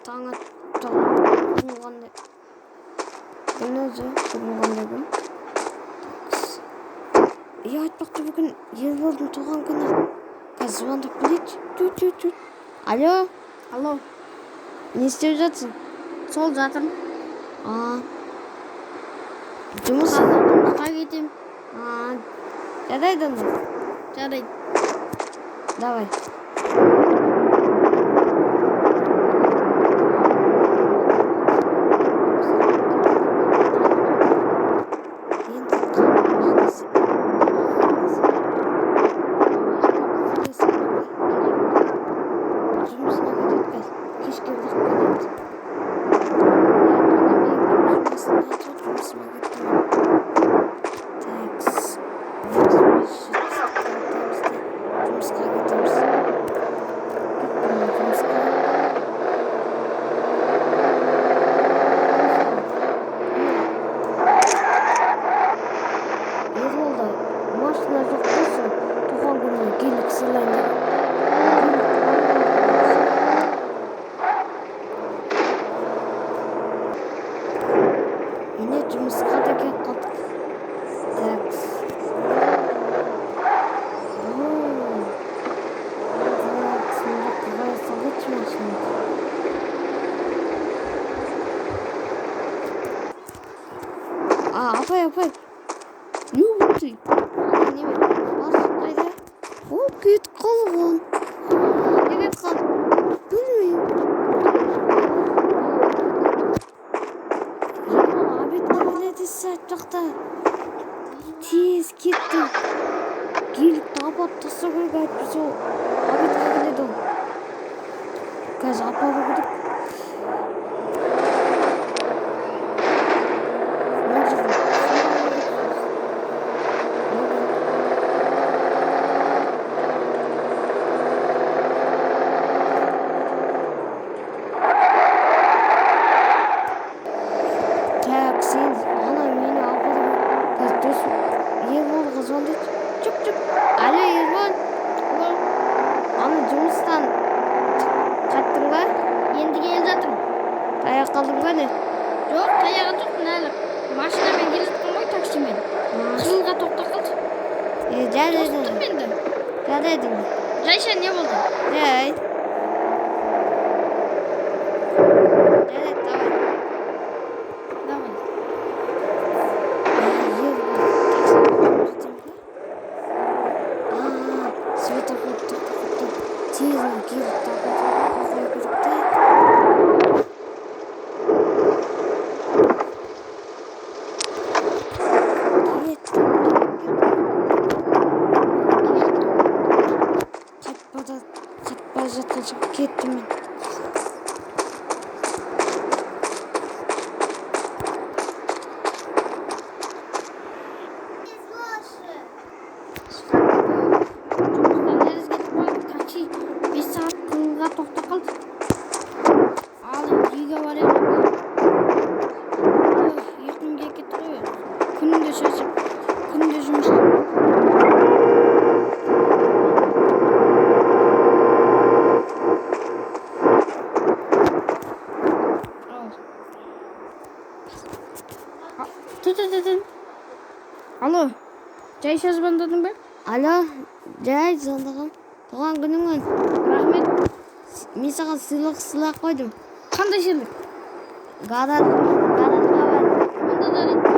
таң атты күн қандай күн өзі бүгін қандай күн. Айтпақты бүгін Ерболдың туған күні. Қазір звондап білейікші. Алло. Алло. Не істеп жатсың? Сол жатырмын. Жұмыс? Қазір жұмысқа кетем. Жарайды онда. Жарайды. Давай. Жұмысқа да келіп қалдық. Сонда құдай салғытшы машинады. Апай. Не болды? Неме? Басып қайда? Кетіп қалған. Не кетіп қалды? Білмеймін. Сәт жақта тез кетті. Келіп табат таса керек әйтпесе ол абетке келеді ол. Қазір апару керек. Так, сен мені апару қазір досым Ерболға звондайды. Чуп. Алло, Ербол. Жұмыстан қайттың ба? Енді келіп жатырмын. Таяқ қалдың ба не? Жоқ, таяғы жоқпын әлі. Машинамен келіп жатырмын ғой, таксимен. Қызылға тоқтап қалды. Жарайды. Тосып тұрмын енді. Жарайды. Жайша, не болды? Жарайды, давай. Светофор тоқтап. Тезін келіп табатуға керекті. Қатпай жатқан шығып кеттім мен. Тоқтап қалды. Ал үйге барайын. Ертеңге кетті ғой. Күнде шашып, күнде жұмыс. Алло, Жайша звондадың ба? Алло, жарайды, звондағам. Туған күнің мен. Рахмет. Мен саған сыйлық қойдым. Қандай сыйлық? Гадат қабар. Онда жарайды.